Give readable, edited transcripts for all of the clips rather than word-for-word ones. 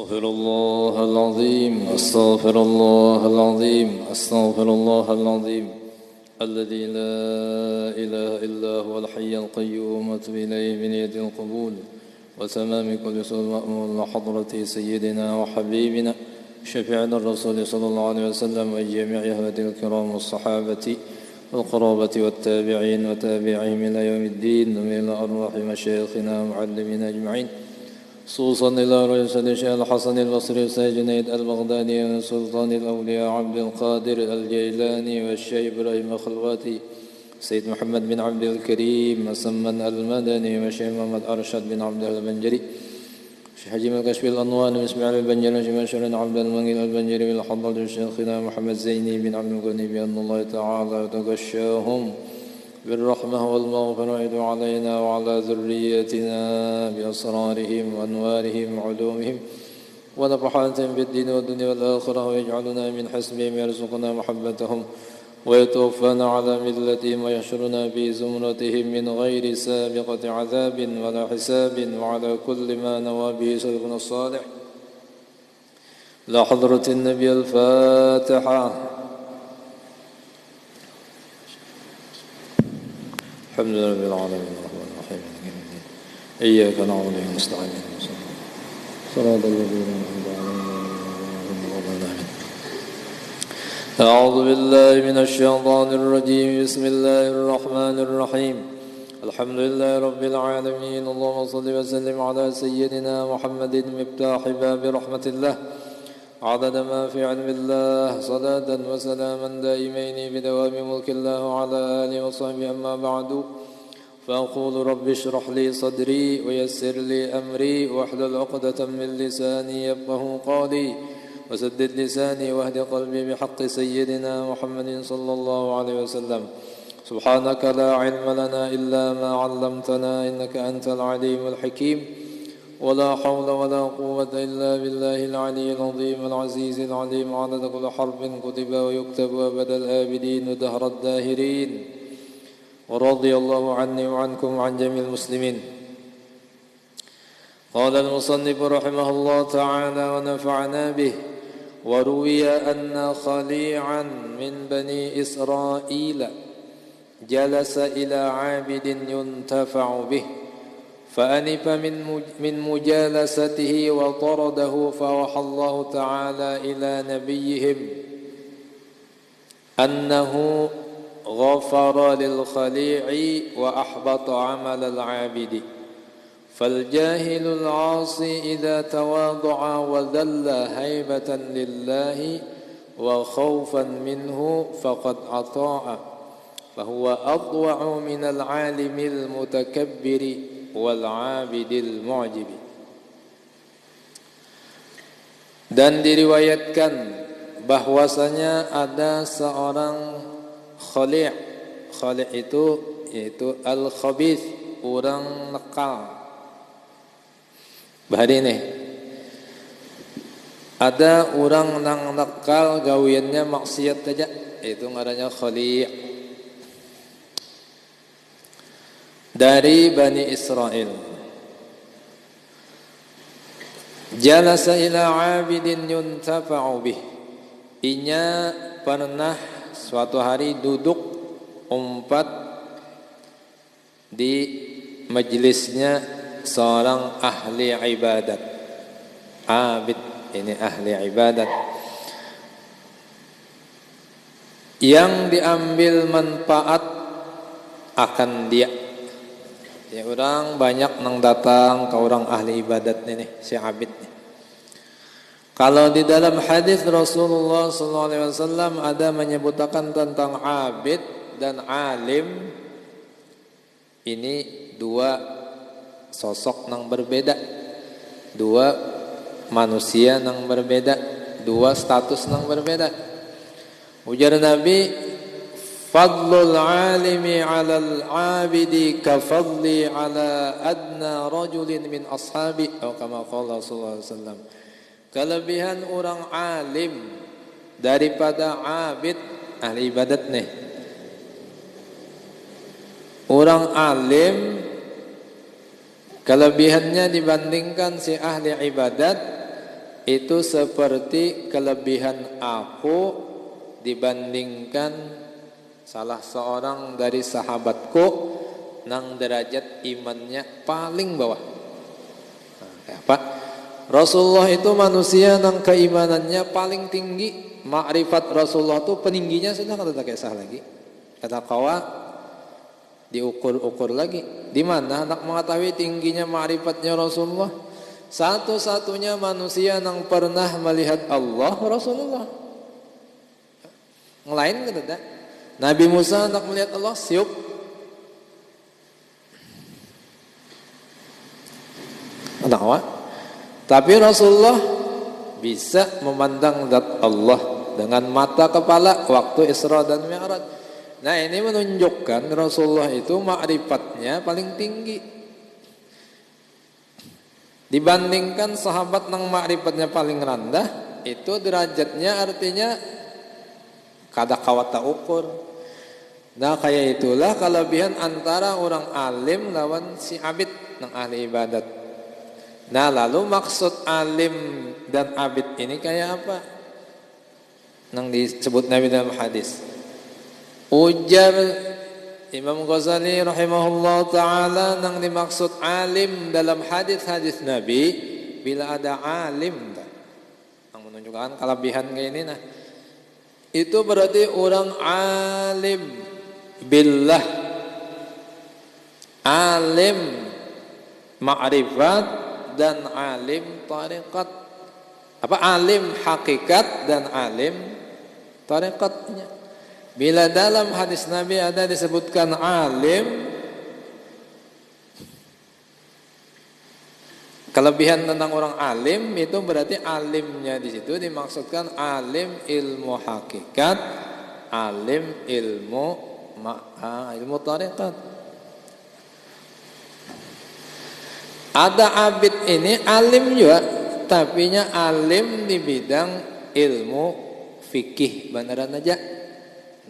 أستغفر الله العظيم أستغفر الله العظيم أستغفر الله العظيم الذي لا إله إلا هو الحي القيوم وأتوب إليه بنية القبول وتمام كل سوء المأمول لحضرة سيدنا وحبيبنا شفيعنا الرسول صلى الله عليه وسلم وجميع أهله الكرام والصحابة والقرابة والتابعين وتابعهم إلى يوم الدين وإلى أرواح مشايخنا ومعلمين أجمعين خصوصا إلى رئيس الشيخ الحسن البصري وسيد جنيد البغدادي وسلطان الأولياء عبد القادر الجيلاني والشيخ إبراهيم الخلواتي سيد محمد بن عبد الكريم مسمن المدني والشيخ محمد أرشد بن عبد البنجري شيخ حجيم الكشف الأنوان وإسماعيل البنجري وشيخ مشهور عبد المنيل البنجري والحضر شيخنا محمد زيني بن عبد الغني بأن الله تعالى يتغشاهم بالرحمة والمغفرة ويعيد علينا وعلى ذريتنا بأسرارهم وأنوارهم وعلومهم ونفحاتهم في الدين والدنيا والآخرة ويجعلنا من حسبهم ويرزقنا محبتهم ويتوفانا على ملتهم ويحشرنا في زمرتهم من غير سابقة عذاب ولا حساب وعلى كل ما نوى به سلفنا الصالح. لا حضرة النبي الفاتحة. الحمد لله رب العالمين الرحمن الرحيم مالك يوم الدين إياك نعبد وإياك نستعين صراط الذين أنعمت عليهم. أعوذ بالله من الشيطان الرجيم. بسم الله الرحمن الرحيم. الحمد لله رب العالمين. اللهم صل وسلم على سيدنا محمد مفتاح باب رحمة الله عدد ما في علم الله صلاة وسلاما دائمين بدوام ملك الله وعلى آله وصحبه. أما بعد فأقول رب اشرح لي صدري ويسر لي أمري واحلل عقدة من لساني يفقه قولي وسدد لساني واهد قلبي بحق سيدنا محمد صلى الله عليه وسلم. سبحانك لا علم لنا إلا ما علمتنا إنك أنت العليم الحكيم ولا حول ولا قوة إلا بالله العلي العظيم العزيز العليم عدد كل حرف كتب ويكتب أبد الآبدين ودهر الداهرين. ورضي الله عني وعنكم وعن جميع المسلمين. قال المصنف رحمه الله تعالى ونفعنا به. وروي أن خليعا من بني إسرائيل جلس إلى عابد ينتفع به فأنف من مجالسته وطرده فأوحى الله تعالى إلى نبيهم أنه غفر للخليع وأحبط عمل العابد. فالجاهل العاصي إذا تواضع وذل هيبة لله وخوفا منه فقد أطاع فهو أطوع من العالم المتكبر والعابد المعجب. Dan diriwayatkan bahwasanya ada seorang khali'. Khali' itu yaitu al-khabith, orang nakal. Bahari ini ada orang nang nakal gawiannya maksiat saja, itu ngarannya khali'. Dari Bani Israel. Jalasa ila abidin yuntafa'u bih. Inya pernah suatu hari duduk umpat di majelisnya seorang ahli ibadat. Abid ini ahli ibadat yang diambil manfaat akan dia. Ya, orang banyak nang datang ke orang ahli ibadat ini, si abid nih. Kalau di dalam hadis Rasulullah SAW ada menyebutkan tentang abid dan alim, ini dua sosok nang berbeda, dua manusia nang berbeda, dua status nang berbeda. Ujar Nabi, fadlul alimi alal abidi kafadli ala adna rajulin min ashabi atau kama qala sallallahu alaihi wasallam. Kelebihan orang alim daripada abid ahli ibadat nih. Orang alim kelebihannya dibandingkan si ahli ibadat itu seperti kelebihan aku dibandingkan salah seorang dari sahabatku nang derajat imannya paling bawah. Nah, kayak apa? Rasulullah itu manusia nang keimanannya paling tinggi. Ma'rifat Rasulullah itu peningginya sudah kata tak kisah lagi. Kata kawa diukur-ukur lagi. Di mana nak mengetahui tingginya ma'rifatnya Rasulullah? Satu-satunya manusia yang pernah melihat Allah Rasulullah. Yang lain kata tak? Nabi Musa nak melihat Allah siup. Kenapa? Tapi Rasulullah bisa memandang zat Allah dengan mata kepala waktu Isra dan Mi'raj. Nah, ini menunjukkan Rasulullah itu ma'rifatnya paling tinggi. Dibandingkan sahabat yang ma'rifatnya paling rendah, itu derajatnya artinya kada kawata ukur. Nah, kayak itulah kelebihan antara orang alim lawan si abid yang ahli ibadat. Nah, lalu maksud alim dan abid ini kayak apa? Yang disebut Nabi dalam hadis. Ujar Imam Ghazali rahimahullah ta'ala yang dimaksud alim dalam hadis-hadis Nabi, bila ada alim yang menunjukkan kelebihan kayak ini, nah itu berarti orang alim billah, alim ma'rifat dan alim tariqat. Apa? Alim hakikat dan alim tariqatnya. Bila dalam hadis Nabi ada disebutkan alim, kelebihan tentang orang alim itu berarti alimnya di situ dimaksudkan alim ilmu hakikat, alim ilmu tariqat. Ada abid ini alim juga, tapinya alim di bidang ilmu fikih beneran aja.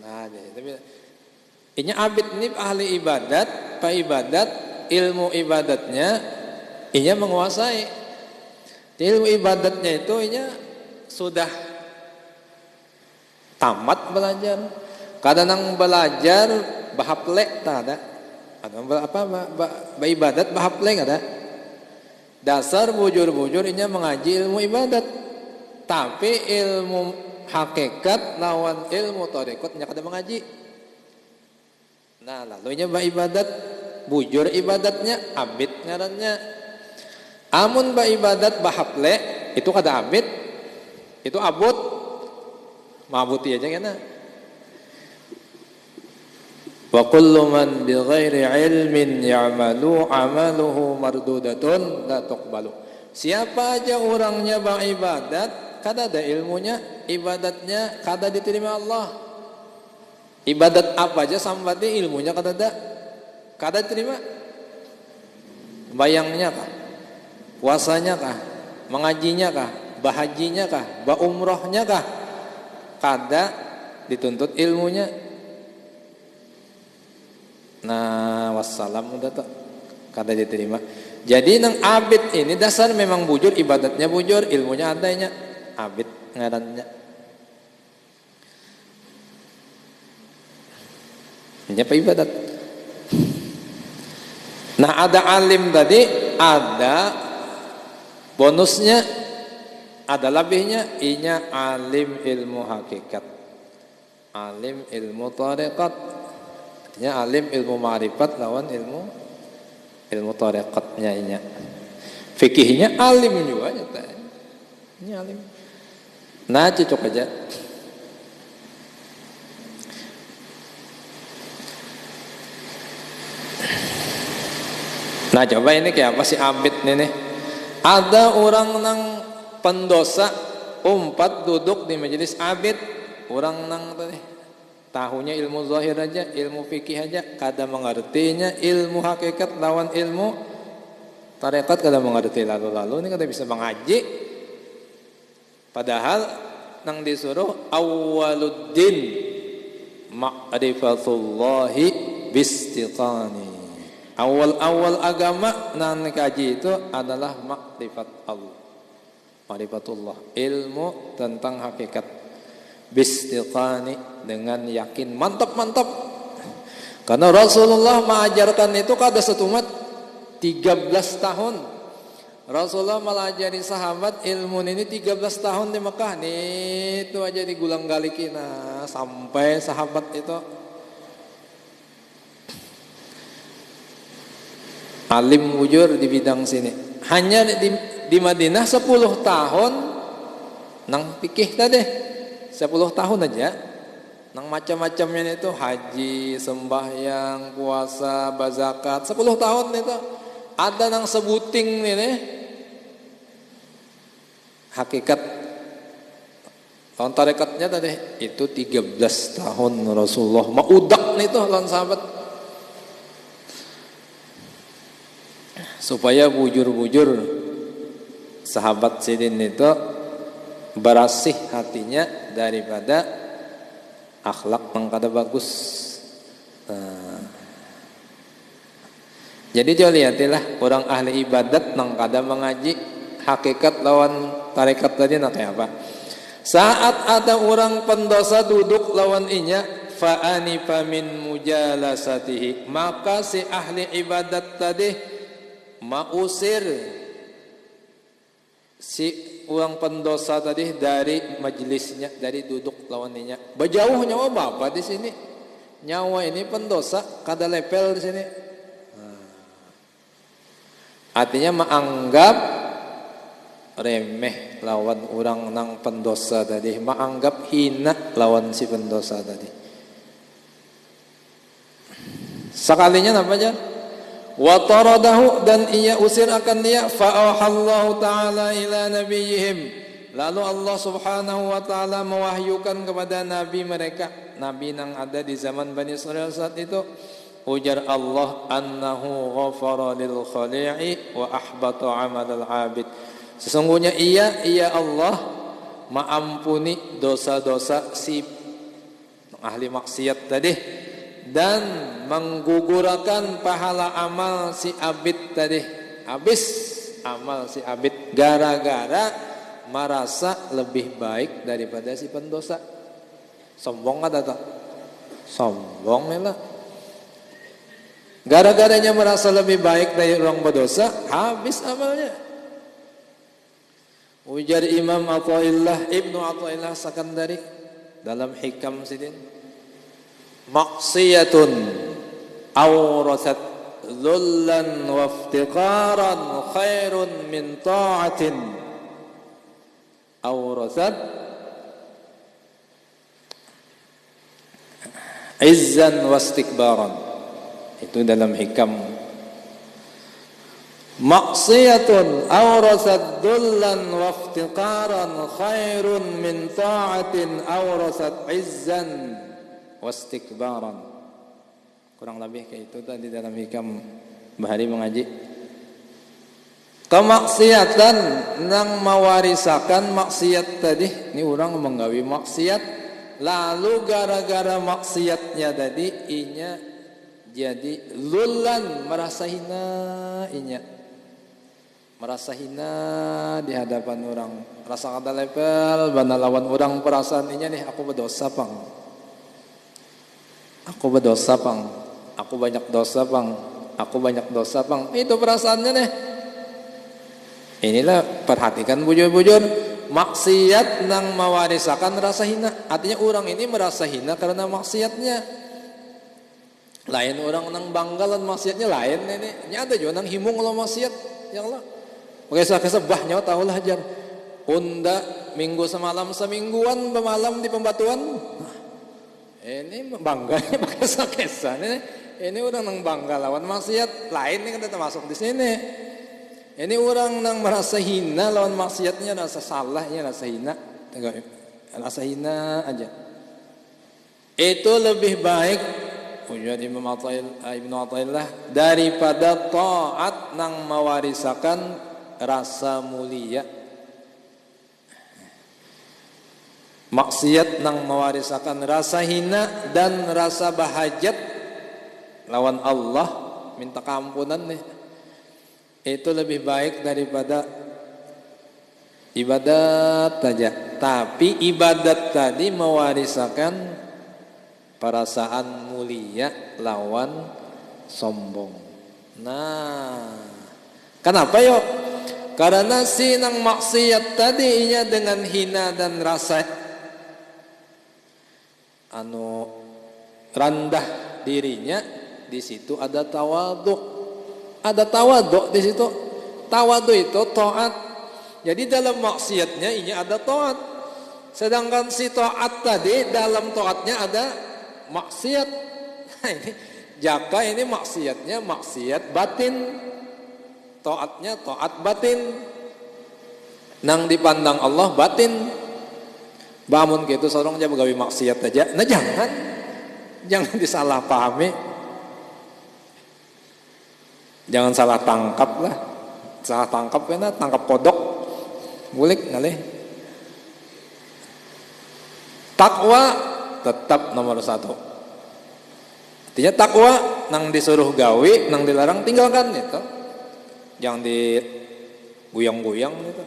Nah, ini abid ini ahli ibadat, pak ibadat, ilmu ibadatnya inya menguasai. Ilmu ibadatnya itu inya sudah tamat belajar. Kadang belajar bahaplek tak ada. Apa ibadat bahaplek ada. Dasar bujur-bujur inya mengaji ilmu ibadat. Tapi ilmu hakikat lawan ilmu tarekat nya kada mengaji. Nah, lalu nya ibadat bujur ibadatnya abid ngarannya. Amun ibadat bahaple itu kada abid, itu abud. Mabuti aja kena. Wa kullu man bighairi ilmin ya'malu 'amaluhu mardudatun la tuqbalu. Siapa aja orangnya beribadat kada ada ilmunya, ibadatnya kada diterima Allah. Ibadat apa aja sambati ilmunya kada diterima. Bayangnya kah? Puasanya kah? Mengajinya kah? Bahajinya kah? Baumrohnya kah? Kada dituntut ilmunya. Nah, wassalam udah tak kada diterima. Jadi nang abid ini dasar memang bujur, ibadatnya bujur, ilmunya adanya. Abid ngarannya. Ini apa ibadat? Nah, ada alim tadi, ada bonusnya, ada lebihnya, inya alim ilmu hakikat, alim ilmu tarekat, artinya alim ilmu ma'rifat lawan ilmu tarekatnya inya. Fikihnya alim juga nyata. Ini alim. Nah, cocok aja. Nah, coba ini kayak apa sih abid nih? Ada orang nang pendosa umpat duduk di majelis abid, orang nang tadi tahunya ilmu zahir aja, ilmu fikih aja, kada mengertinya ilmu hakikat lawan ilmu tarekat, kada mengerti lalu ini kada bisa mengaji. Padahal nang disuruh awwaluddin ma'rifatullahi bistiqani. Awal-awal agama nang kaji itu adalah makrifat Allah. Ma'rifatullah, ilmu tentang hakikat. Bistiqani, dengan yakin mantap. Karena Rasulullah mengajarkan itu kada setumat 13 tahun. Rasulullah melajari sahabat ilmu ini 13 tahun di Mekah nih, itu aja digulang galikin sampai sahabat itu alim wujur di bidang sini. Hanya di Madinah 10 tahun nang pikih tadi 10 tahun aja nang macam-macamnya itu haji, sembahyang, puasa, bazakat 10 tahun itu ada nang sebuting ini hakikat lawan tarekatnya tadi itu 13 tahun Rasulullah maudak nih tuh lawan sahabat supaya bujur-bujur sahabat sidin itu berasih hatinya daripada akhlak yang kada bagus. Jadi coba lihatilah orang ahli ibadat nang kada mengaji hakikat lawan tarekat tadi nak kayak apa. Saat ada orang pendosa duduk lawan inya fa'anifa min mujalasatihi, maka si ahli ibadat tadi mausir si orang pendosa tadi dari majelisnya, dari duduk lawannya. Berjauh nyawa bapak di sini. Nyawa ini pendosa kada lepel di sini. Artinya menganggap remeh lawan orang nang pendosa tadi, menganggap hina lawan si pendosa tadi. Sekalinya apa aja? Wa taradahu, dan ia usir akan dia. Fa'ahallahu ta'ala ila nabiyihim, lalu Allah subhanahu wa ta'ala mewahyukan kepada nabi mereka, nabi yang ada di zaman Bani Israel saat itu. Ujar Allah, annahu ghafara lil khali'i wa ahbata amalal abid, sesungguhnya ia Allah maampuni dosa-dosa si ahli maksiat tadi dan menggugurkan pahala amal si abid tadi. Habis amal si abid gara-gara merasa lebih baik daripada si pendosa. Sombong ada tak? Sombong lah. Gara-garanya merasa lebih baik dari orang berdosa, habis amalnya. Ujar Imam Athaillah Ibnu Athaillah Sakandari dalam Hikam Sidin, maksiyatun awrasat dhullan wa iftiqaran khairun min ta'atin awrasat izzan wa istikbaran. Itu dalam Hikam. Maksiyatun awrasat dhullan wa iftiqaran khairun min ta'atin awrasat izzan wastikbaran. Kurang lebih kayak itu tadi dalam Hikam Bahari mengaji. Kemaksiatan nang mewarisakan maksiat tadi, ini orang menggawi maksiat, lalu gara-gara maksiatnya tadi inya jadi lulan, merasa hina inya, merasa hina di hadapan orang, rasa kada level bana lawan orang, perasaan inya nih, aku berdosa pang, aku berdosa pang, aku banyak dosa pang, aku banyak dosa pang, itu perasaannya nih. Inilah perhatikan bujur-bujur, maksiat nang mewarisakan rasa hina. Artinya orang ini merasa hina karena maksiatnya. Lain orang nang banggalan maksiatnya lain ini. Nya ada juga nang himung kalau maksiat, ya Allah. Kesebahnya tahulah jan. Unda minggu semalam semingguan bemalam di pembatuan. Ini bangganya pakai sakesan ini. Ini orang nang bangga lawan maksiat, lain ini kan termasuk di sini. Ini orang nang merasa hina lawan maksiatnya, rasa salahnya, rasa hina. Rasa hina aja. Itu lebih baik ujar Imam Ibnu Athaillah daripada taat nang mewarisakan rasa mulia. Maksiat nang mewarisakan rasa hina dan rasa bahajat lawan Allah, minta keampunan nih. Itu lebih baik daripada Ibadat saja. Tapi ibadat tadi mewariskan perasaan mulia lawan sombong. Nah, kenapa yo? Karena si nang maksiat tadi inya dengan hina dan rasa rendah dirinya, di situ ada tawadhu. Ada tawadhu di situ. Tawadhu itu taat. Jadi dalam maksiatnya ini ada taat. Sedangkan si taat tadi dalam taatnya ada maksiat. Nah, ini jaka ini maksiatnya maksiat batin. Taatnya taat batin. Nang dipandang Allah batin. Bangun gitu sorong aja begawi maksiat aja. Nah jangan disalahpahami. Jangan salah tangkap lah. Salah tangkap kena tangkap kodok. Bulik ngalih. Takwa tetap nomor 1. Artinya takwa nang disuruh gawi, nang dilarang tinggalkan itu. Jangan diguyang-guyang gitu.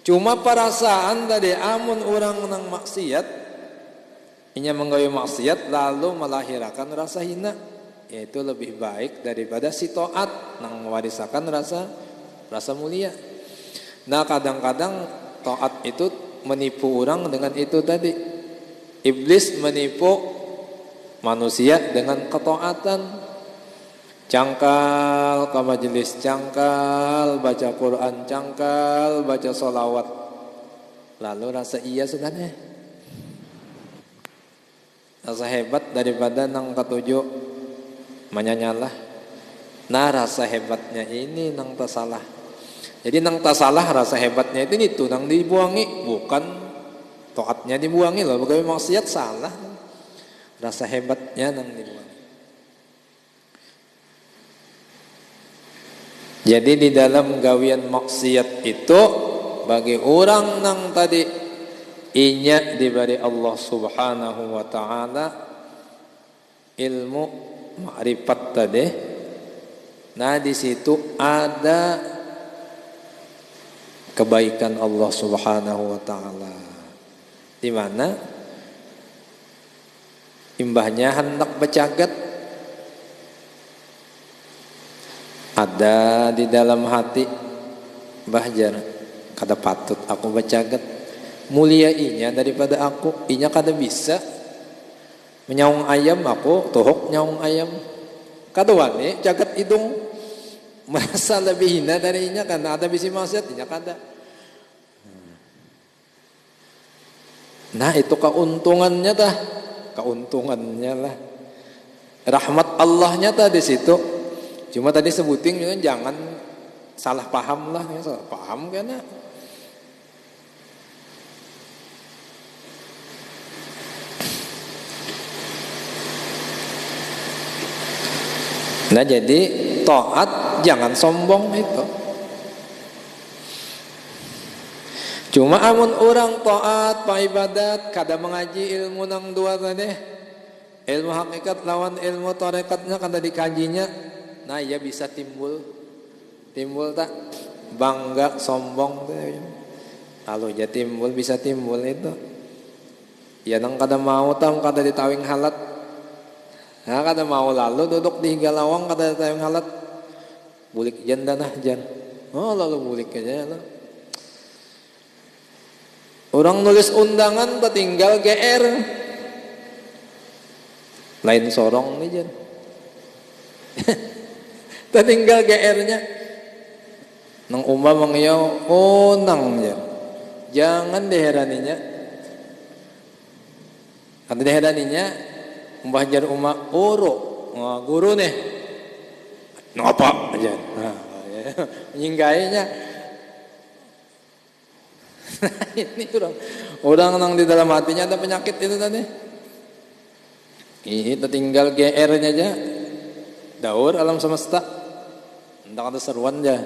Cuma perasaan tadi amun orang nang maksiat, inya menggawi maksiat lalu melahirkan rasa hina, yaitu lebih baik daripada si taat nang mewariskan rasa mulia. Nah kadang-kadang taat itu menipu orang dengan itu tadi. Iblis menipu manusia dengan ketaatan. Cangkal ke majelis, cangkal baca Quran, cangkal baca sholawat. Lalu rasa iya sudah deh. Rasa hebat daripada nang ketujuh menyanyalah. Nah rasa hebatnya ini nang tersalah. Jadi nang tak salah rasa hebatnya itu nang dibuangi, bukan taatnya dibuangi loh. Bagaimana maksiat salah, rasa hebatnya nang dibuangi. Jadi di dalam gawian maksiat itu bagi orang nang tadi inya diberi Allah Subhanahu wa taala ilmu ma'rifat tadi. Nah di situ ada kebaikan Allah Subhanahu wa taala. Di mana imbahnya hendak bercagat ada di dalam hati bahjar kada patut aku bercagat mulia inya daripada aku inya kada bisa menyaung ayam aku tuhuk nyaung ayam kada wani cagat hidung merasa lebih hina darinya karena ada bisi maksiat inya kada. Nah itu keuntungannya dah, keuntungannya lah, rahmat Allahnya tah di situ. Cuma tadi sebutin jangan salah paham lah, ya, salah paham karena nah jadi taat jangan sombong itu. Cuma amun orang taat pa ibadat kada mengaji ilmu nang dua tadi, ilmu hakikat lawan ilmu tarekatnya kada dikajinya, nah ya bisa timbul tak bangga sombong tuh. Kalau ya timbul bisa timbul itu. Ya nang kada mau tam kada ditawing halat. Nah kada mau lalu duduk di galawang kada ditawing halat. Bulik jan danah jan. Oh lalu bulik aja lah. Orang nulis undangan tinggal GR. Lain sorong nih jan. Tinggal GR-nya. Nang mangyaw nang jan. Jangan diheraninya. Kada diheraninya umbah jar uro. Guru nih. Ngapa aja. Nah, nyinggainya. Ini orang nang di dalam hatinya ada penyakit itu tadi. Ini tinggal GR-nya aja. Daur alam semesta. Entah ada seruan aja.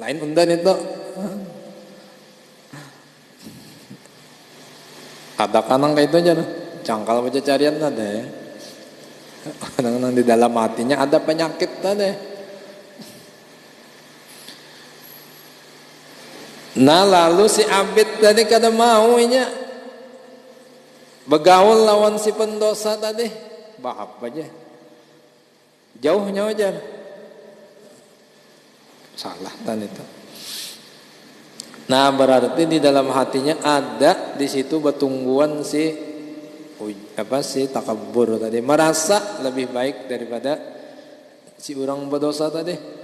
Lain undan itu. Ada kanang kayak itu aja. Cangkal baca carian ada ya. Orang di dalam hatinya ada penyakit tadi. Nah lalu si abid tadi kada mau nya begaul lawan si pendosa tadi, bahap aja, jauhnya aja, salah tadi itu. Nah berarti di dalam hatinya ada di situ betungguan si takabur tadi, merasa lebih baik daripada si orang berdosa tadi.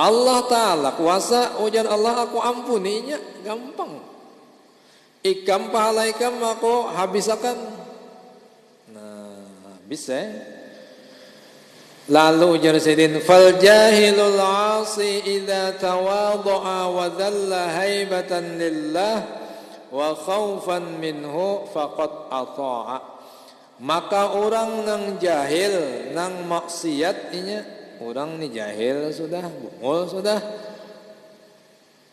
Allah Ta'ala kuasa, ujar Allah aku ampuninya gampang, ikam pahala ikam aku habisakan. Nah bisa. Lalu ujar Sayyidin, fal jahilul asi idza tawadha'a wa dhalla haibatan lillah wa khaufan minhu faqad ata'a. Maka orang nang jahil nang maksiat inya, orang ni jahil sudah, bungul sudah,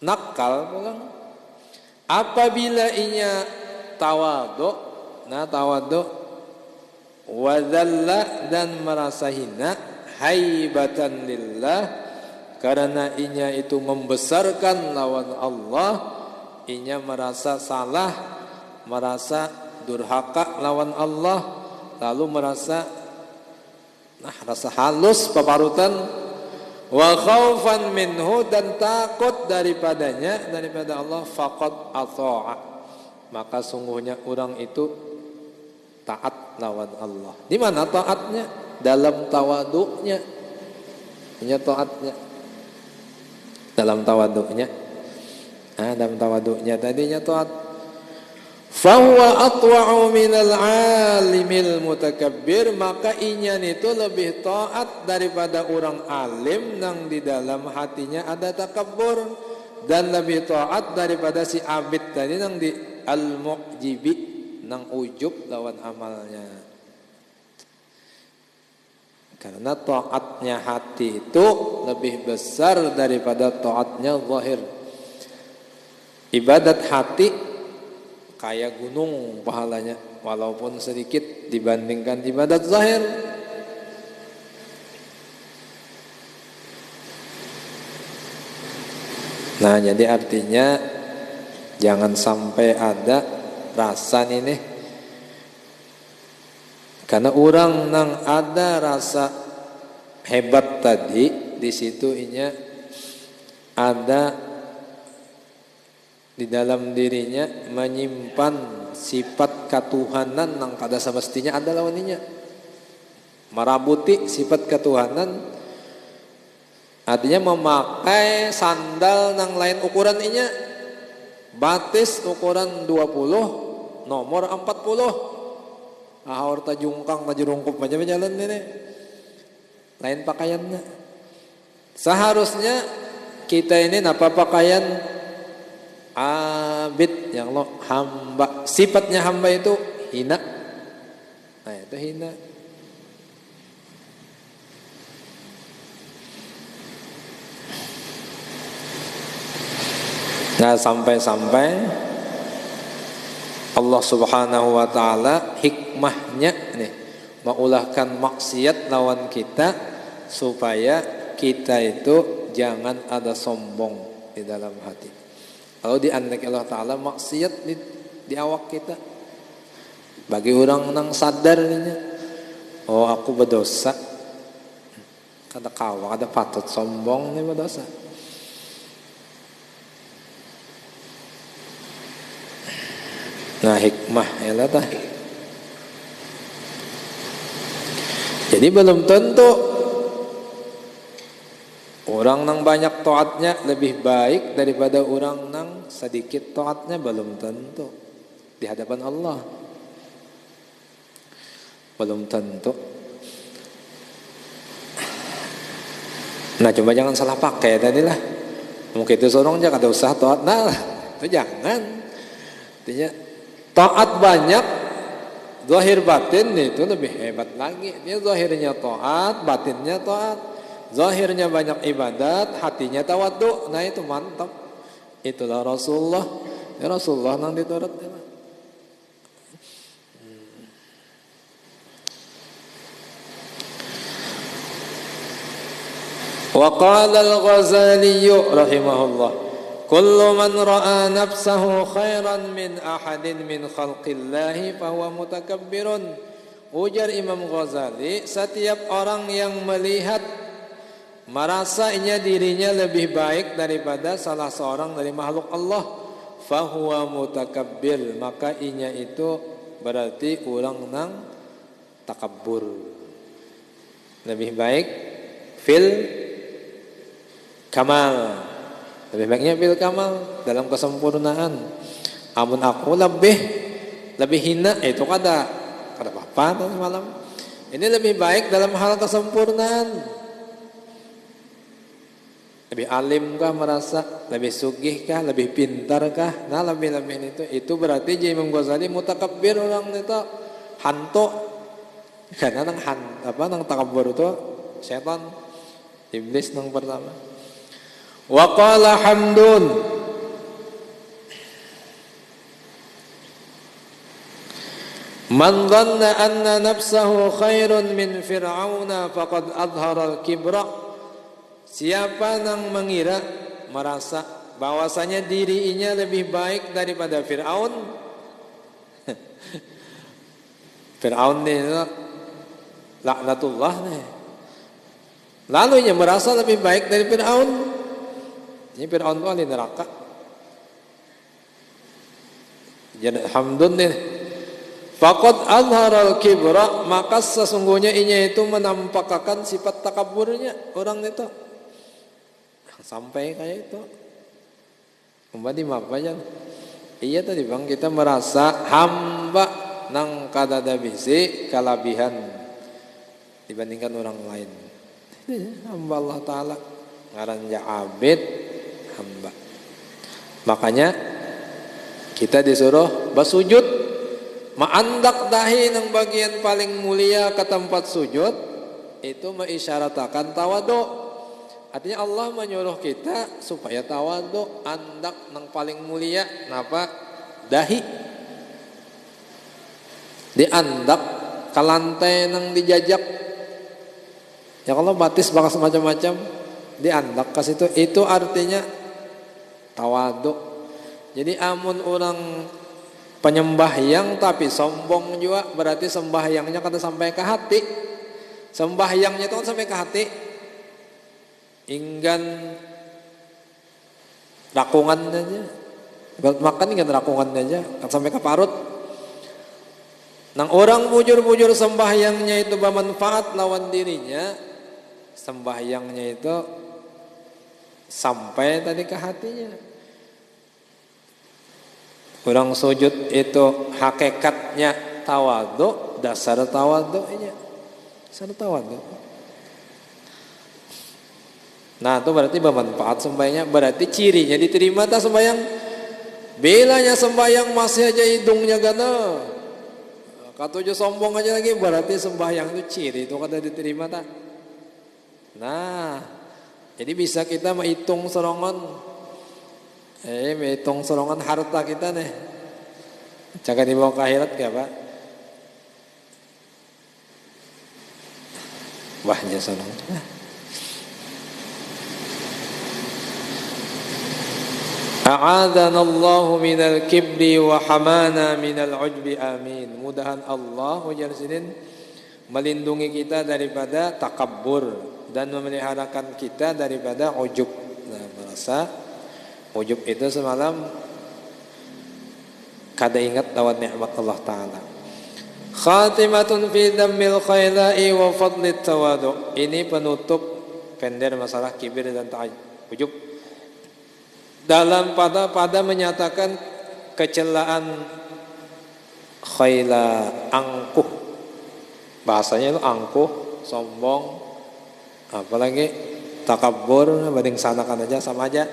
nakal pulang. Apabila inya tawadhu, nah tawadhu wadalla dan merasa hina, haibatan lillah karena inya itu membesarkan lawan Allah, inya merasa salah, merasa durhaka lawan Allah, lalu merasa rasa halus paparutan, wa khaufan minhu dan takut daripadanya, daripada Allah, faqad ata'a maka sungguhnya orang itu taat lawan Allah. Di mana taatnya? Dalam tawaduknya. Ini taatnya dalam tawaduknya. Dalam tawaduknya tadinya taat. Fahuwa atwa'u minal alimil mutakabbir, maka inyan itu lebih taat daripada orang alim nang di dalam hatinya ada takabbur, dan lebih taat daripada si abid tadi nang di al-mu'jibi nang ujub lawan amalnya. Karena taatnya hati itu lebih besar daripada taatnya zahir. Ibadat hati kayak gunung pahalanya, walaupun sedikit dibandingkan ibadat zahir. Nah jadi artinya jangan sampai ada rasa ini, karena orang nang ada rasa hebat tadi di situ inya ada di dalam dirinya menyimpan sifat ketuhanan nang kada semestinya ada lawaninya, merabuti sifat ketuhanan, artinya memakai sandal nang lain ukuran inya, batis ukuran 20 nomor 40, ahor tajungkang tajurungkup aja berjalan ini, lain pakaiannya. Seharusnya kita ini napa pakaian abid yang lo hamba, sifatnya hamba itu hina. Nah itu hina. Nah sampai-sampai Allah Subhanahu wa taala hikmahnya nih mengulahkan maksiat lawan kita supaya kita itu jangan ada sombong di dalam hati. Kalau dianek Allah taala maksiat di awak kita, bagi orang nang sadar ini, oh aku berdosa, kada kawa kada patut sombong nih berdosa. Nah hikmah ya lah tah. Jadi belum tentu orang nang banyak taatnya lebih baik daripada orang nang sedikit taatnya, belum tentu di hadapan Allah, belum tentu. Nah coba jangan salah pakai tadi lah. Mungkin itu seorang aja kada usah taat, nah itu jangan. Artinya taat banyak, zahir batin itu lebih hebat lagi. Dia zahirnya taat, batinnya taat. Zahirnya banyak ibadat, hatinya tawadhu. Nah itu mantap. Itulah Rasulullah. Ya Rasulullah nang diturut. Wa qala al-Ghazali rahimahullah, kullu man ra'a nafsahu khairan min ahadin min khalqillahi fahuwa mutakabbirun. Ujar Imam Ghazali, setiap orang yang melihat merasanya dirinya lebih baik daripada salah seorang dari makhluk Allah, fahuwa mutakabbir, maka inya itu berarti urang nang takabbur. Lebih baik fil kamal, lebih baiknya fil kamal, dalam kesempurnaan. Amun aku lebih hina, itu kada apa-apa malam. Ini lebih baik dalam hal kesempurnaan. Lebih alim kah merasa, lebih sugih kah, lebih pintar kah? Nah lebih itu berarti Imam Ghazali mutakabbir orang itu hantu. Karena nang takabbur itu setan, iblis nang pertama. Wa qala Hamdun, man dhanna anna nafsahu khairun min fir'auna faqad adhara al-kibra. Siapa yang mengira, merasa bahwasanya dirinya lebih baik daripada Fir'aun. Fir'aun ini laknatullah nih. Lalu ia merasa lebih baik dari Fir'aun. Ini Fir'aun itu ahli neraka. Jadi Hamdun nih, faqad azharal kibra, maka sesungguhnya inya itu menampakkan sifat takaburnya orang itu. Sampai kayak itu kembali apa aja. Iya tadi bang, kita merasa hamba nang kadada bisi kalabihan dibandingkan orang lain. Hamba Allah Ta'ala ngarannya abid hamba. Makanya kita disuruh bersujud, ma'andak dahi nang bagian paling mulia ke tempat sujud, itu mengisyaratkan tawadu. Artinya Allah menyuruh kita supaya tawadu, andak nang paling mulia napa? Dahi. Di andak ke lantai nang dijajak. Ya kalau batis bakal semacam-macam di andak ke situ, itu artinya tawadu. Jadi amun orang penyembahyang tapi sombong juga, berarti sembahyangnya kata sampai ke hati. Sembahyangnya itu kan sampai ke hati. Inggan rakungan aja, makan inggan rakungan aja, kan sampai ke parut. Nang orang bujur-bujur sembahyangnya itu bermanfaat lawan dirinya, sembahyangnya itu sampai tadi ke hatinya. Orang sujud itu hakikatnya tawadu, dasar tawadunya, dasar tawadu. Nah itu berarti bermanfaat sembahyangnya, berarti cirinya diterima tak sembahyang. Belanya sembahyang masih aja hidungnya gana, katujuh sombong aja lagi, berarti sembahyang itu ciri itu kada diterima tak. Nah jadi bisa kita menghitung serongan, menghitung serongan harta kita nih, jangan dibawa ke akhirat ya Pak. Wahnya serongan. A'adhanallahu minal kibri wa hamana minal ujbi, amin. Mudahan Allah wajarsidin melindungi kita daripada takabbur dan memeliharakan kita daripada ujub. Nah, merasa ujub itu semalam kada ingat lawan nikmat Allah Ta'ala. Khatimatun fi dhammil khaila'i wa fadlit tawadu. Ini penutup pender masalah kibir dan ujub. Dalam pada menyatakan kecelaan khaila, angkuh, bahasanya itu angkuh, sombong, apalagi takabbur, banding sanakan aja sama aja,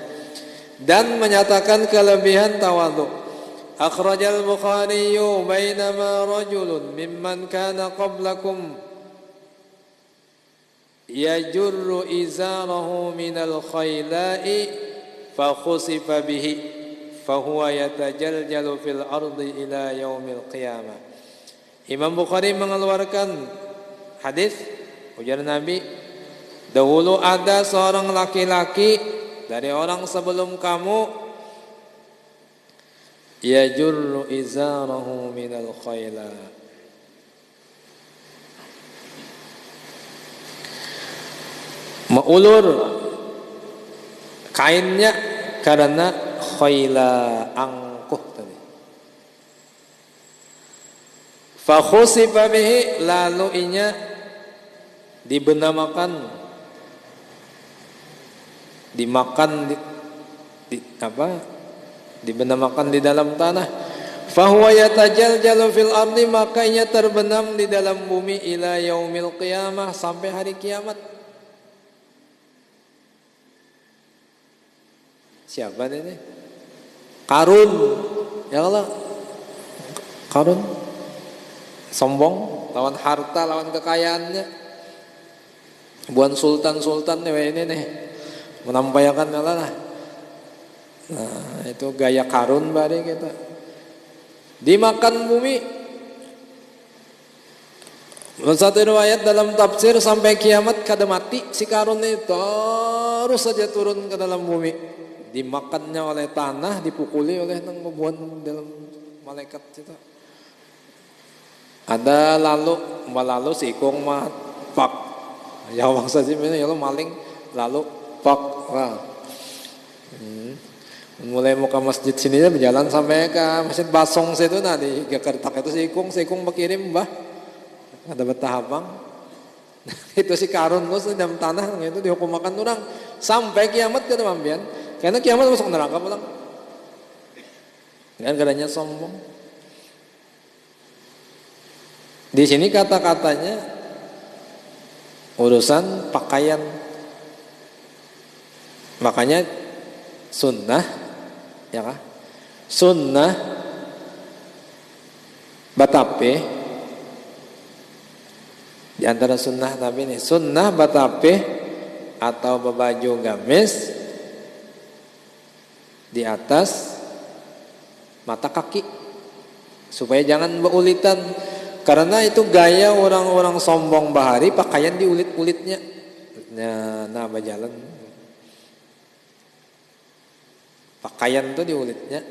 dan menyatakan kelebihan tawadhu. Akhrajal Bukhari bainama rajulun mimman kana qablakum yajurru izarahu minal khaila'i fakhusifa bihi fahuwa yatajaljalu fil ardi ila yaumil qiyamah. Imam Bukhari mengeluarkan hadis ujar Nabi, dahulu ada seorang laki-laki dari orang sebelum kamu yajurru izarahu minal khayla. Maulur kainnya karena khayla, angkuh tadi. Fa khusifa bihi, lalu inya dibenamakan, dimakan dibenamakan di dalam tanah. Fahuwa yatajaljalu fil ardi, makanya terbenam di dalam bumi ila yaumil qiyamah, sampai hari kiamat. Siapa ini? Karun. Ya Allah. Karun sombong, lawan harta, lawan kekayaannya. Buan sultan-sultan ini nih menampakkan Allah. Nah, itu gaya Karun bari kita. Dimakan bumi. Satu riwayat dalam tafsir sampai kiamat kada mati si Karun itu terus saja turun ke dalam bumi. Dimakannya oleh tanah, dipukuli oleh nang bebuan dalam malaikat itu. Ada lalu sikong mah pak. Ya bangsa sih ini ya lo maling lalu pak. Wah. Mulai mau ke masjid sini ya berjalan sampai ke Masjid Basong situ, nah di Jakarta itu sikong berkirim mbah. Ada bertahabang. Itu si Karun terus di dalam tanah itu dihukum makan orang sampai kiamat ke mampian. Karena kiamat masuk neraka pulang. Kan kadanya sombong. Di sini kata-katanya urusan pakaian. Makanya sunnah, ya kan? Sunnah batape di antara sunnah Nabi ini, sunnah batape atau bebaju gamis di atas mata kaki supaya jangan beulitan. Karena itu gaya orang-orang sombong bahari, pakaian diulit-ulitnya. Nah, berjalan. Pakaian itu diulitnya.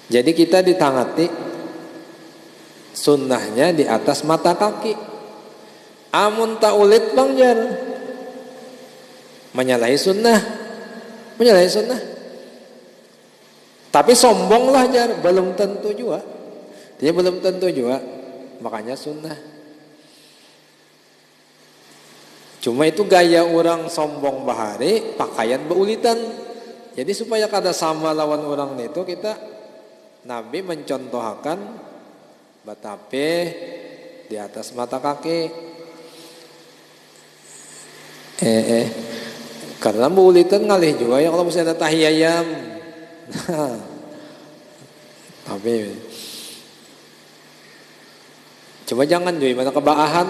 Jadi kita ditangati sunnahnya di atas mata kaki. Amun tak ulit bang jar, menyalahi sunnah. Tapi sombonglah jar, belum tentu juga. Dia belum tentu juga, makanya sunnah. Cuma itu gaya orang sombong bahari, pakaian beulitan. Jadi supaya kada sama lawan orang itu, kita Nabi mencontohkan batape di atas mata kaki. Karena beulitan ngalih juga ya kalau mesti ada tahi ayam. Tapi coba jangan jadi mana kebaahan.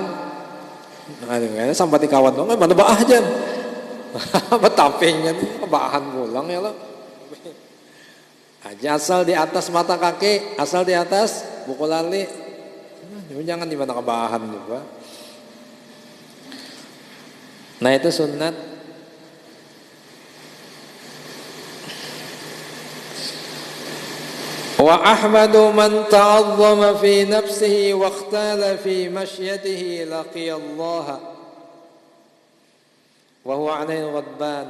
Aduh, sampai di kawan dong, mana baah aja. Betapingnya kebaahan pulang ya lo. Aja asal di atas mata kaki, asal di atas buku lali. Coba jangan di mana kebaahan juga. Nah itu sunat. Wa ahmadu man ta'azzama fi nafsihi wa ikhtala fi mashyatihi laqiyallaha wa huwa 'anil ghadban.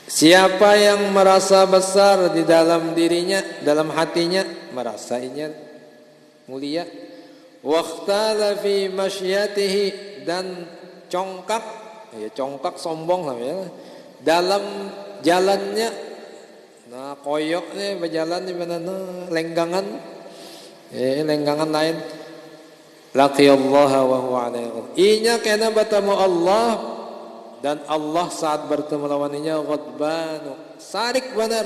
Siapa yang merasa besar di dalam dirinya, dalam hatinya, merasa inya mulia. Wa ikhtala fi mashyatihi, dan congkak, ya congkak sombong lah ya. Dalam jalannya, nah koyok nih berjalan di mana lenggangan, lenggangan lain. Laqiyallaha wa huwa 'alaihi. Inya kena bertemu Allah, dan Allah saat bertemu lawannya ghadban, sarik benar,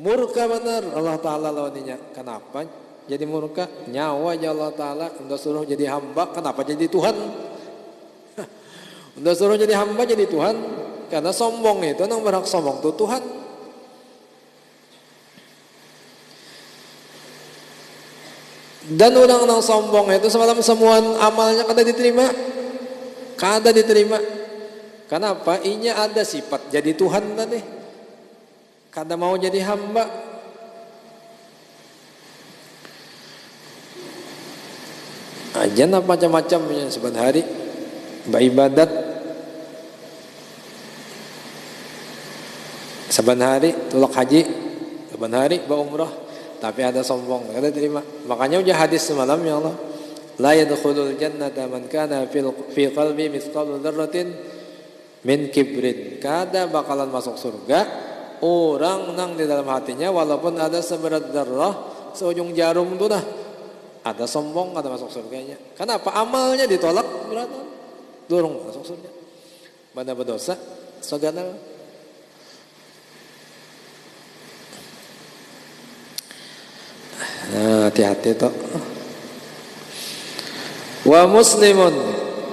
murka benar Allah Taala lawannya. Kenapa jadi murka? Nyawa aja Allah Taala udah suruh jadi hamba, kenapa jadi Tuhan? Udah suruh jadi hamba jadi Tuhan, karena sombong itu nang berhak sombong tuh Tuhan. Dan orang yang sombong itu semalam semua amalnya kada diterima. Kenapa? Inya ada sifat jadi Tuhan tadi. kada mau jadi hamba. Ajan apa macam-macamnya saban hari beribadat, saban hari tulak haji, saban hari berumrah, tapi ada sombong, kada terima. Makanya udah hadis semalam ya Allah, la yadkhulul jannata man kana fi qalbi mithqalu dzarratin min kibrin. Kada bakalan masuk surga orang nang di dalam hatinya walaupun ada seberat darah, seujung jarum tuh dah ada sombong, kada masuk surganya. Kenapa? Amalnya ditolak berat, durung masuk surga. Banda berdosa sagana. Nah, hati-hati toh. Wa muslimun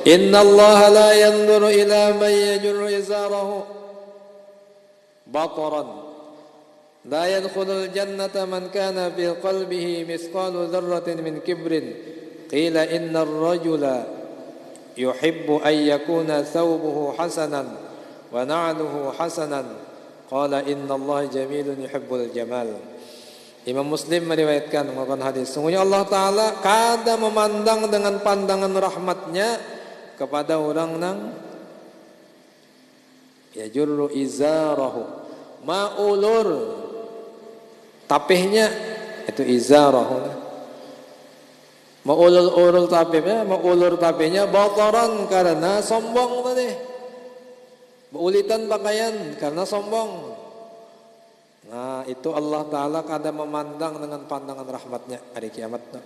innallaha la yanzuru ila man yajurru izarahu bataran la yadkhulul jannata man kana fi qalbihi mithqalu dzarratin min kibrin qila innar rajula yuhibbu an yakuna thawbuhu hasanan wa na'luhu hasanan qala innallaha jamilun yuhibbul jamal. Imam Muslim meriwayatkan mengenai hadis, sungguhnya Allah Ta'ala kada memandang dengan pandangan rahmatnya kepada orang nang yajurru izarahu, ma'ulur tapihnya, itu izarahu, ma'ulur tapihnya, ma'ulur tapihnya bataran karena sombong tadi, baulitan pakaian karena sombong. Nah, itu Allah Ta'ala kada memandang dengan pandangan rahmatnya hari kiamat.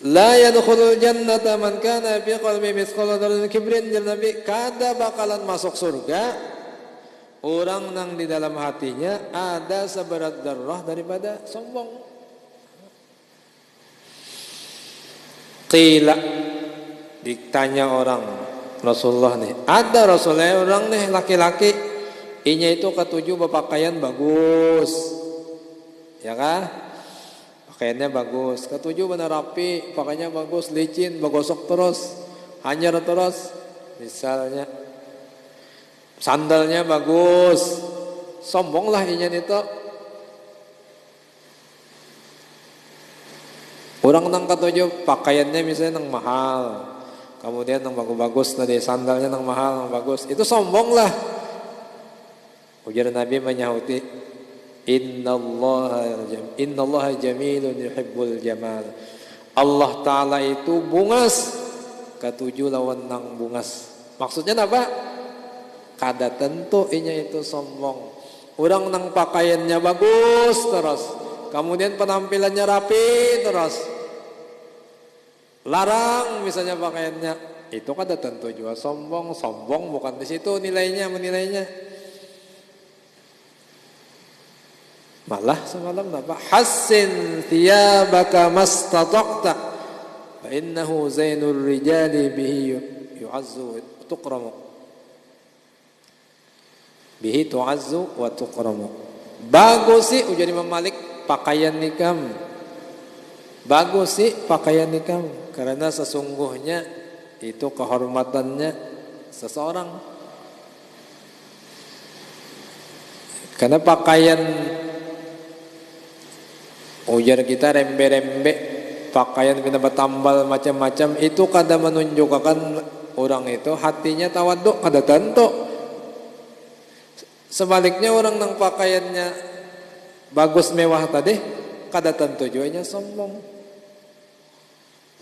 La yadkhulul jannata man kana fi qalbi mithqalu dzarratin min kibrin, Nabi, kada bakalan masuk surga orang nang di dalam hatinya ada seberat darah daripada sombong. Qila, ditanya orang Rasulullah nih, ada Rasulullah orang nih laki-laki, inya itu ketujuh berpakaian bagus, ya kan? Pakaiannya bagus, ketujuh benar rapi, pakaiannya bagus, licin, bagosok terus, hanyar terus, misalnya sandalnya bagus, sombonglah inya itu. Orang nang ketujuh pakaiannya misalnya nang mahal, kemudian nang bagus-bagus tadi, sandalnya nang mahal, nang bagus, itu sombonglah. Ujar Nabi menyahuti, Innallaha jamilun yuhibbul jamal. Allah Ta'ala itu bungas, ketujuh lawan nang bungas. Maksudnya apa? Kada tentu inya itu sombong. Orang nang pakaiannya bagus terus, kemudian penampilannya rapi terus, larang misalnya pakaiannya, itu kada tentu juga sombong. Sombong bukan di situ menilainya. Malah semalam apa? Hassin thiyabaka mastata'ta fa innahu zainur rijali bihi yu'azzu wa tukramu. Bihi tu'azzu wa tukramu. Bagus sih ujar Imam Malik pakaian nikam. Bagus sih pakaian nikam karena sesungguhnya itu kehormatannya seseorang. Karena pakaian ujar kita rembe-rembe, pakaian kita bertambal macam-macam, itu kada menunjukkan orang itu hatinya tawaduk, kada tentu. Sebaliknya orang nang pakaiannya bagus mewah tadi, kada tentu juga nya sombong.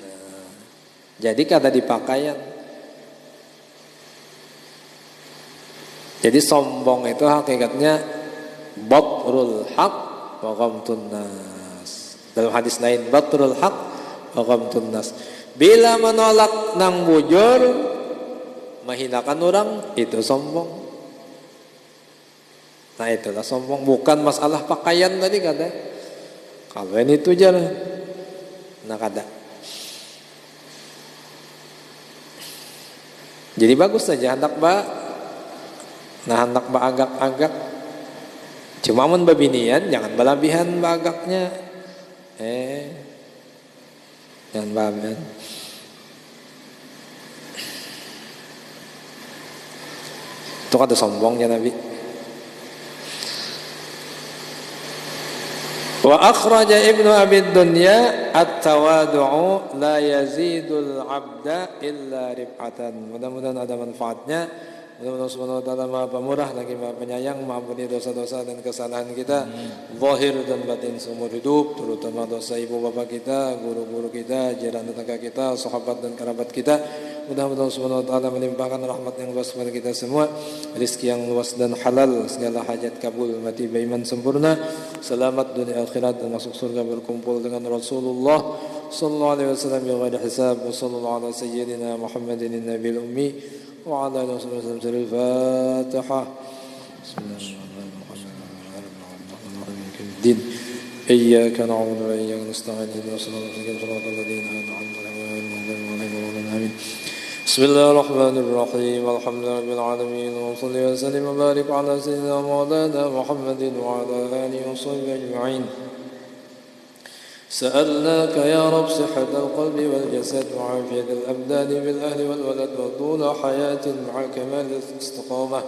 Nah, jadi kada di pakaian. Jadi sombong itu hakikatnya batrul haq wa ghamtun nas. Dalam hadis lain, batrul haq wa ghamtun nas. Bila menolak nang bujur, menghinakan orang, itu sombong. Nah, itulah sombong, bukan masalah pakaian tadi kada. Kalau ini itu aja, nah kada. Jadi bagus saja hendak hendak agak-agak. Cuma mun babinian jangan berlebihan bagaknya. Jangan berlebihan. Itu kata sombongnya Nabi. Wa akhraja Ibnu Abi Dunya at-tawadu'u la yazidul 'abda illa rif'atan. Mudah-mudahan ada manfaatnya. Mudah-mudahan Subhanahu wa taala Maha Pemurah lagi Maha Penyayang, mengampuni dosa-dosa dan kesalahan kita zahir dan batin seumur hidup, terutama dosa ibu bapak kita, guru-guru kita, jiran tetangga kita, sahabat dan kerabat kita. Mudah-mudahan Subhanahu wa taala melimpahkan rahmat yang luas kepada kita semua, rezeki yang luas dan halal, segala hajat kabul, mati beriman sempurna, selamat dunia akhirat dan masuk surga berkumpul dengan Rasulullah sallallahu alaihi wasallam bi ghairi hisab. Wa sallallahu ala sayyidina Muhammadin nabiyil ummi wa ala alihi wasallam. Al-Fatihah. Bismillahirrahmanirrahim. Iyyaka na'budu wa iyyaka nasta'in. Ihdinas siratal ladzina an'amta 'alaihim. Bismillahirrahmanirrahim. Alhamdulillahirabbil alamin. Wa shalli wa sallim wa barik ala sayyidina Maulana Muhammadin wa ala alihi washabbihi ajma'in. سألناك يا رب صحة القلب والجسد وعافية الأبدان بالأهل والولد وطول حياة مع كمال الاستقامة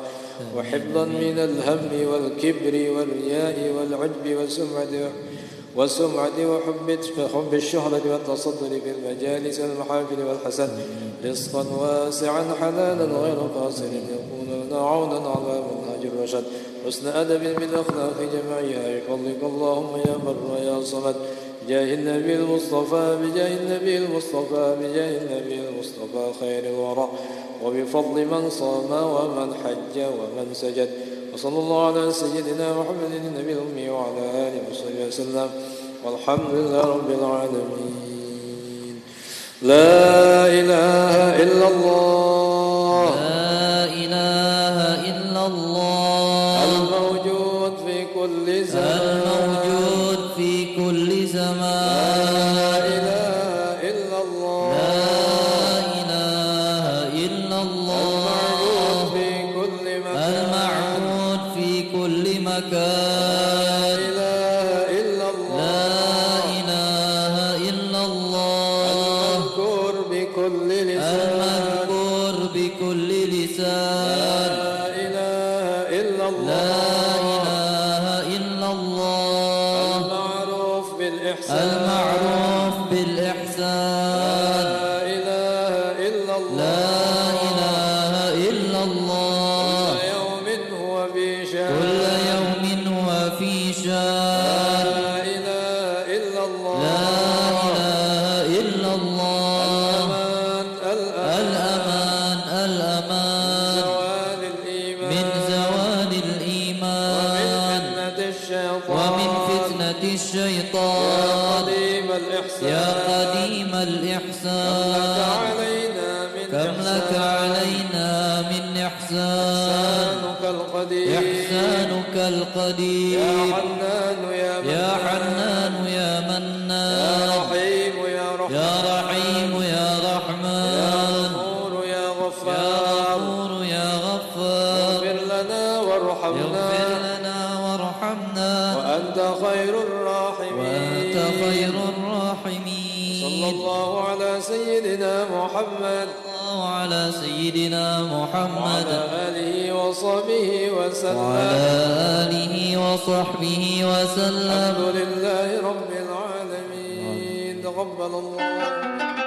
وحفظا من الهم والكبر والرياء والعجب والسمعة وحب الشهرة والتصدر في المجالس والمحافل والحسن رزقا واسعا حلالا غير قاصر يكون لنا عونا على منهج الرشد حسن أدب بالأخلاق جميعها بفضلك اللهم يا بر يا صمد بجاه النبي المصطفى بجاه النبي المصطفى بجاه النبي المصطفى خير الورى وبفضل من صام ومن حج ومن سجد وصلى الله على سيدنا محمد النبي الأمي وعلى آله وصحبه وسلم والحمد لله رب العالمين. لا إله إلا الله لا إله إلا الله الموجود في كل زمان الموجود في كل زمان لا إله إلا الله لا إله إلا الله المعبود في كل مكان المعبود في كل مكان لا إله إلا الله لا إله إلا الله المذكور بكل لسان المذكور بكل لسان لا إله إلا الله لا إله إلا الله المعروف بالإحسان المعروف بالإحسان لا إله إلا الله لا إله إلا الله كل يوم هو في شان كل يوم هو في شان لا إله إلا الله لا إله إلا الله الأمان الأمان زوال الإيمان من زوال الإيمان ومن فتنة الشيطان يا قديم قديم الإحسان كم لك علينا من إحسان إحسانك القدير إحسانك يا القدير حنان يا يا حنان يا يا منان رحيم يا رحمن يا رحيم يا يا رحمن غفور يا يا غفار غفور يا غفار اغفر لنا وارحمنا اغفر لنا وارحمنا وأنت خير وأنت الراحمين خير الراحمين صلى الله على سيدنا محمد الله على سيدنا محمد وعلى آله وصحبه وسلم وعلى آله وصحبه وسلم الحمد لله رب العالمين تقبل الله